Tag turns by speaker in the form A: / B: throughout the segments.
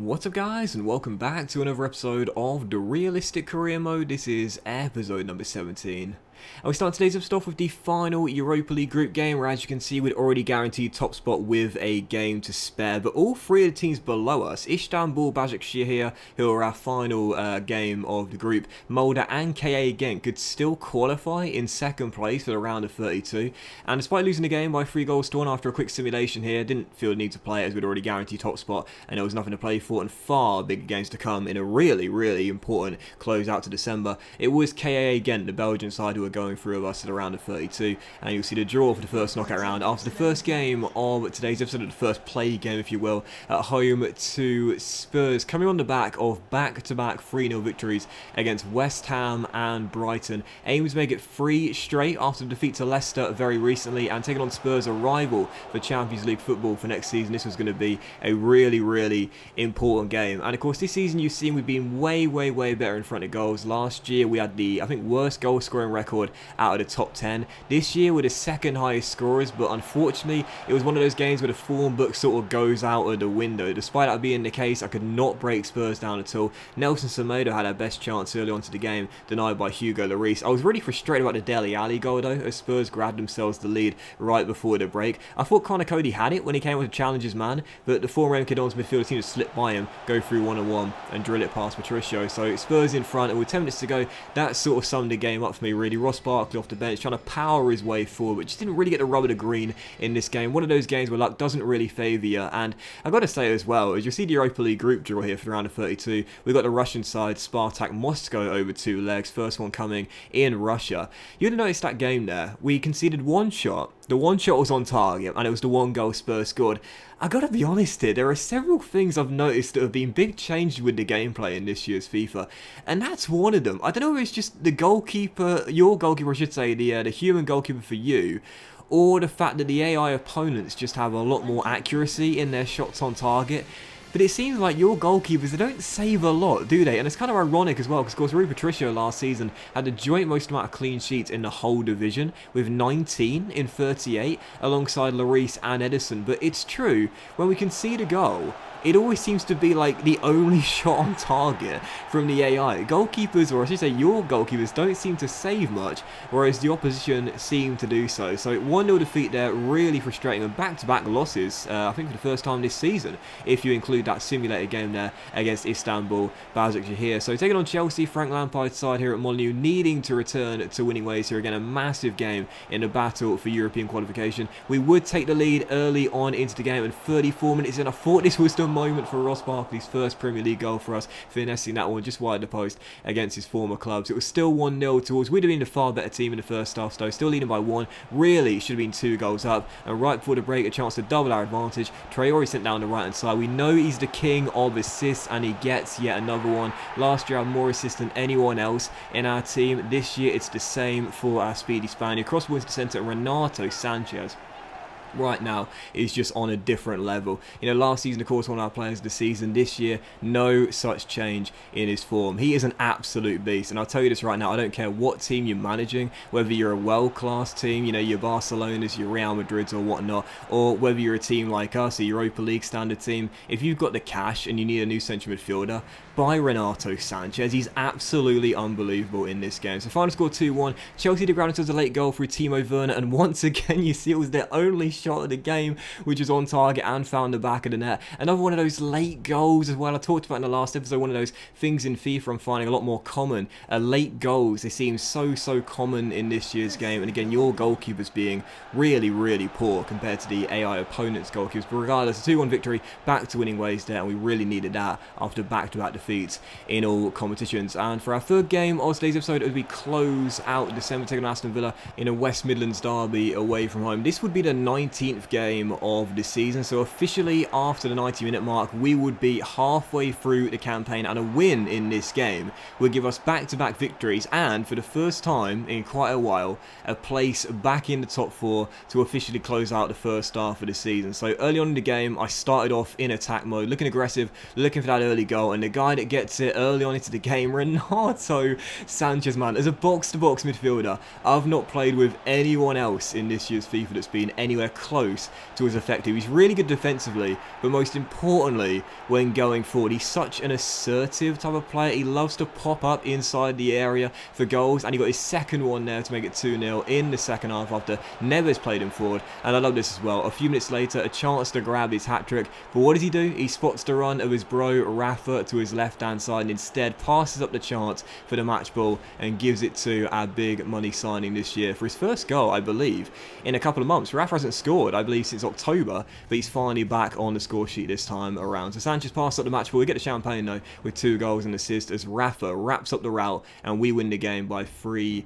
A: What's up guys, and welcome back to another episode of the Realistic Career Mode. This is episode number 17. And we start today's episode off with the final Europa League group game, where as you can see we'd already guaranteed top spot with a game to spare. But all three of the teams below us, Istanbul, Başakşehir, who are our final game of the group, Molde and KA again, could still qualify in second place for the round of 32. And despite losing the game by 3 goals to 1 after a quick simulation here, didn't feel the need to play it as we'd already guaranteed top spot and there was nothing to play for, and far bigger games to come in a really important close out to December. It was KA again, the Belgian side, who were going through of us to the round of 32, and you'll see the draw for the first knockout round after the first game of today's episode, of the first play game if you will, at home to Spurs, coming on the back of back-to-back 3-0 victories against West Ham and Brighton. Aims to make it 3 straight after the defeat to Leicester very recently, and taking on Spurs, a rival for Champions League football for next season. This was going to be a really important game, and of course this season you've seen we've been way better in front of goals. Last year we had the, I think, worst goal scoring record out of the top 10. This year we're the second highest scorers, but unfortunately it was one of those games where the form book sort of goes out of the window. Despite that being the case, I could not break Spurs down at all. Nelson Semedo had our best chance early on to the game, denied by Hugo Lloris. I was really frustrated about the Dele Alli goal though, as Spurs grabbed themselves the lead right before the break. I thought Connor Cody had it when he came with a challenger's man, but the former MK Dons midfielder seemed to slip by him, go through one-on-one and drill it past Patricio. So Spurs in front, and with 10 minutes to go, that sort of summed the game up for me really. Ross Barkley off the bench trying to power his way forward, but just didn't really get the rub of the green in this game. One of those games where luck doesn't really favour you. And I've got to say as well, as you'll see the Europa League group draw here for the round of 32, we've got the Russian side, Spartak Moscow, over 2 legs, first one coming in Russia. You'd have noticed that game there, we conceded one shot. The one shot was on target, and it was the 1 goal Spurs scored. I gotta be honest here, there are several things I've noticed that have been big changes with the gameplay in this year's FIFA, and that's one of them. I don't know if it's just the goalkeeper, your goalkeeper I should say, the human goalkeeper for you, or the fact that the AI opponents just have a lot more accuracy in their shots on target. But it seems like your goalkeepers, they don't save a lot, do they? And it's kind of ironic as well, because of course Rui Patricio last season had the joint most amount of clean sheets in the whole division, with 19 in 38, alongside Lloris and Edison. But it's true, when we concede a goal, it always seems to be like the only shot on target from the AI. Goalkeepers, or I should say your goalkeepers, don't seem to save much, whereas the opposition seem to do so. So 1-0 defeat there, really frustrating, and back-to-back losses, I think for the first time this season, if you include that simulated game there against Istanbul, Başakşehir. So taking on Chelsea, Frank Lampard's side here at Molineux, needing to return to winning ways here. Again, a massive game in the battle for European qualification. We would take the lead early on into the game, and 34 minutes in, I thought this was the moment for Ross Barkley's first Premier League goal for us, finessing that one just wide the post against his former clubs. It was still 1-0 towards, we'd have been the far better team in the first half, though, still leading by 1, really should have been 2 goals up, and right before the break, a chance to double our advantage. Traore sent down the right hand side. We know he's the king of assists, and he gets yet another one. Last year I had more assists than anyone else in our team. This year it's the same for our speedy Spaniard. Cross into the centre, Renato Sanchez right now is just on a different level. You know, last season of course one of our players of the season. This year no such change in his form. He is an absolute beast, and I'll tell you this right now, I don't care what team you're managing, whether you're a world-class team, you know, your Barcelona's, your Real Madrid's or whatnot, or whether you're a team like us, a Europa League standard team. If you've got the cash and you need a new central midfielder, buy Renato Sanchez. He's absolutely unbelievable in this game. So final score 2-1. Chelsea did grab themselves a late goal through Timo Werner, and once again you see it was their only shot of the game, which was on target and found the back of the net. Another one of those late goals as well. I talked about in the last episode, one of those things in FIFA I'm finding a lot more common. Late goals, they seem so common in this year's game, and again your goalkeepers being really poor compared to the AI opponents' goalkeepers. But regardless, a 2-1 victory, back to winning ways there, and we really needed that after back-to-back defeats in all competitions. And for our third game of today's episode, as we close out December, taking on Aston Villa in a West Midlands derby away from home. This would be the 19th game of the season, so officially after the 90-minute mark we would be halfway through the campaign, and a win in this game would give us back-to-back victories, and for the first time in quite a while, a place back in the top 4 to officially close out the first half of the season. So early on in the game I started off in attack mode, looking aggressive, looking for that early goal, and the guy that gets it early on into the game, Renato Sanchez, man, as a box-to-box midfielder, I've not played with anyone else in this year's FIFA that's been anywhere close to as effective. He's really good defensively, but most importantly, when going forward, he's such an assertive type of player. He loves to pop up inside the area for goals, and he got his second one there to make it 2-0 in the second half after Neves played him forward. And I love this as well. A few minutes later, a chance to grab his hat-trick, but what does he do? He spots the run of his bro Rafa to his left-hand side and instead passes up the chance for the match ball and gives it to our big money signing this year for his first goal, I believe, in a couple of months. Rafa hasn't scored, I believe, since October, but he's finally back on the score sheet this time around. So Sanchez passed up the match ball. We get the champagne though with 2 goals and assist as Rafa wraps up the route and we win the game by 3-0.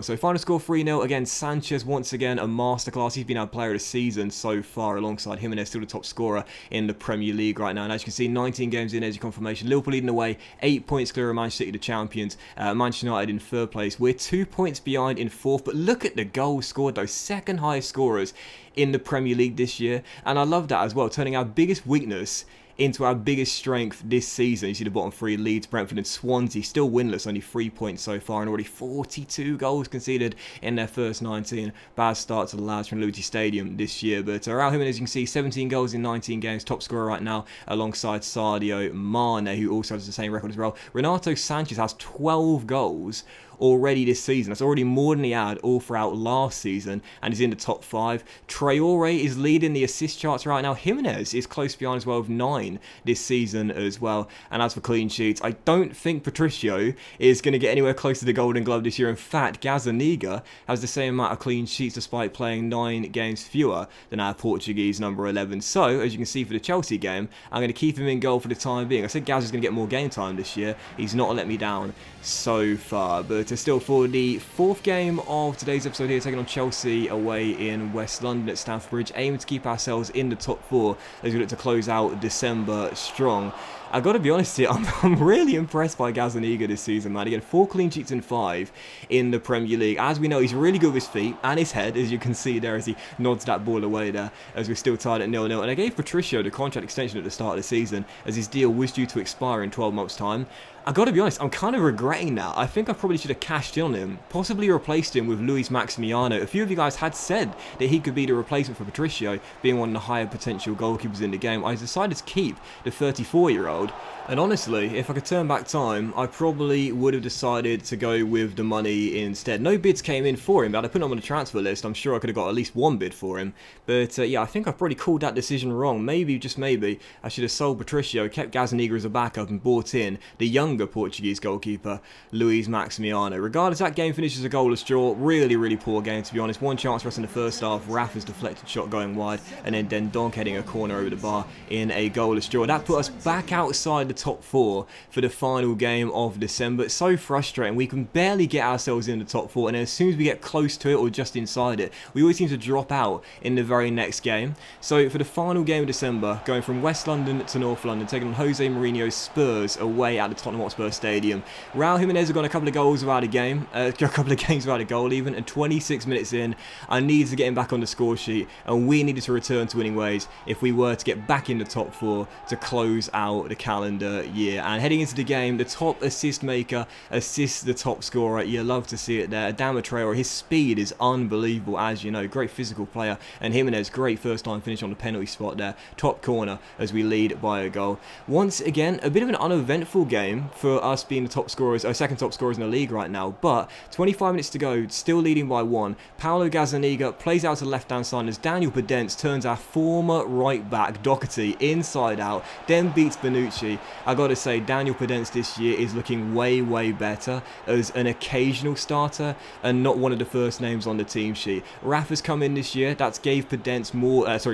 A: So final score 3-0. Again, Sanchez once again a masterclass. He's been our player of the season so far, alongside him, and they're still the top scorer in the Premier League right now. And as you can see, 19 games in, as your confirmation. Liverpool leading away, 8 points clear of Manchester City, the champions. Manchester United in 3rd place. We're 2 points behind in 4th, but look at the goals scored, those second highest scorers in the Premier League this year. And I love that as well, turning our biggest weakness into our biggest strength this season. You see the bottom 3, Leeds, Brentford and Swansea, still winless, only 3 points so far, and already 42 goals conceded in their first 19. Bad start to the lads from Luigi Stadium this year, but Raul Jimenez, you can see 17 goals in 19 games, top scorer right now, alongside Sadio Mane, who also has the same record as well. Renato Sanchez has 12 goals already this season. That's already more than he had all throughout last season, and he's in the top 5. Traore is leading the assist charts right now. Jimenez is close behind as well with 9 this season as well. And as for clean sheets, I don't think Patricio is going to get anywhere close to the Golden Glove this year. In fact, Gazzaniga has the same amount of clean sheets despite playing 9 games fewer than our Portuguese number 11. So, as you can see for the Chelsea game, I'm going to keep him in goal for the time being. I said Gaz is going to get more game time this year. He's not let me down so far, but still for the 4th game of today's episode here, taking on Chelsea away in West London at Stamford Bridge, aiming to keep ourselves in the top 4 as we look to close out December strong. I've got to be honest here, I'm really impressed by Gazzaniga this season, man. Again, 4 clean sheets in 5 in the Premier League. As we know, he's really good with his feet and his head, as you can see there as he nods that ball away there, as we're still tied at 0-0. And I gave Patricio the contract extension at the start of the season, as his deal was due to expire in 12 months' time. I gotta be honest, I'm kind of regretting that. I think I probably should have cashed in on him, possibly replaced him with Luis Maximiano. A few of you guys had said that he could be the replacement for Patricio, being one of the higher potential goalkeepers in the game. I decided to keep the 34-year-old. And honestly, if I could turn back time, I probably would have decided to go with the money instead. No bids came in for him, but I put him on the transfer list. I'm sure I could have got at least 1 bid for him. But yeah, I think I probably called that decision wrong. Maybe, just maybe, I should have sold Patricio, kept Gazzaniga as a backup and bought in the younger Portuguese goalkeeper, Luis Maximiano. Regardless, that game finishes a goalless draw. Really poor game, to be honest. 1 chance for us in the first half. Rafa's deflected shot going wide, and then Dendonk heading a corner over the bar in a goalless draw. That put us back outside the top 4 for the final game of December. It's so frustrating. We can barely get ourselves in the top 4, and then as soon as we get close to it or just inside it, we always seem to drop out in the very next game. So for the final game of December, going from West London to North London, taking on Jose Mourinho's Spurs away at the Tottenham Hotspur Stadium. Raul Jimenez has got a couple of goals without a game, a couple of games without a goal even, and 26 minutes in, I needed to get him back on the score sheet, and we needed to return to winning ways if we were to get back in the top 4 to close out the calendar year. And heading into the game, the top assist maker assists the top scorer. You love to see it there. Adama Traore, his speed is unbelievable, as you know. Great physical player. And Jimenez, great first time finish on the penalty spot there. Top corner as we lead by a goal. Once again, a bit of an uneventful game for us being the top scorers, second top scorers in the league right now. But 25 minutes to go, still leading by 1. Paulo Gazzaniga plays out to the left-hand side as Daniel Podence turns our former right back, Doherty, inside out, then beats Bonucci. I got to say, Daniel Podence this year is looking way better as an occasional starter and not one of the first names on the team sheet. Rafa's come in this year, that's gave Podence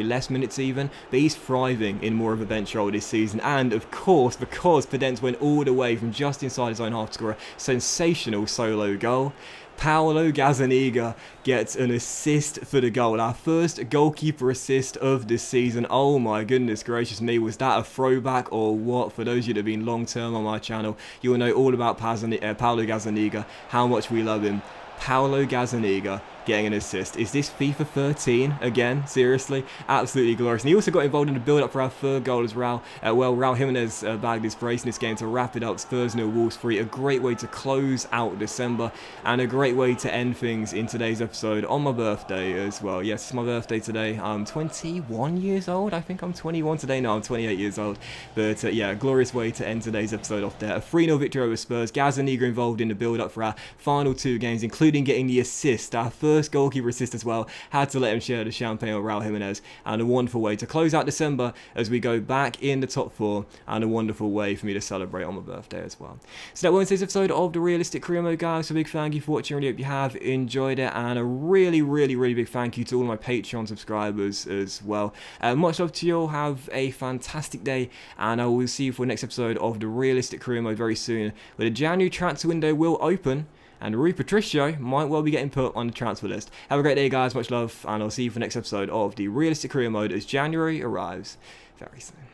A: less minutes even, but he's thriving in more of a bench role this season. And of course, because Podence went all the way from just inside his own half to score a sensational solo goal, Paulo Gazzaniga gets an assist for the goal. Our first goalkeeper assist of this season. Oh my goodness gracious me, was that a throwback or what? For those of you that have been long term on my channel, you will know all about Paulo Gazzaniga, how much we love him. Paulo Gazzaniga getting an assist. Is this FIFA 13 again? Seriously? Absolutely glorious. And he also got involved in the build-up for our third goal as well. Raul Jimenez bagged his brace in this game to wrap it up. Spurs 0, Wolves 3. A great way to close out December and a great way to end things in today's episode on my birthday as well. Yes, it's my birthday today. I'm 21 years old. I think I'm 21 today. No, I'm 28 years old. But yeah, glorious way to end today's episode off there. A 3-0 victory over Spurs. Gazzaniga involved in the build-up for our final 2 games, including getting the assist, our first goalkeeper assist as well. Had to let him share the champagne with Raul Jimenez, and a wonderful way to close out December as we go back in the top 4, and a wonderful way for me to celebrate on my birthday as well. So that was today's episode of the Realistic Career Mode, guys. So big thank you for watching. Really hope you have enjoyed it, and a really big thank you to all my Patreon subscribers as well. Much love to you all. Have a fantastic day, and I will see you for the next episode of the Realistic Career Mode very soon, where the January transfer window will open, and Rui Patricio might well be getting put on the transfer list. Have a great day, guys. Much love, and I'll see you for the next episode of the Realistic Career Mode as January arrives very soon.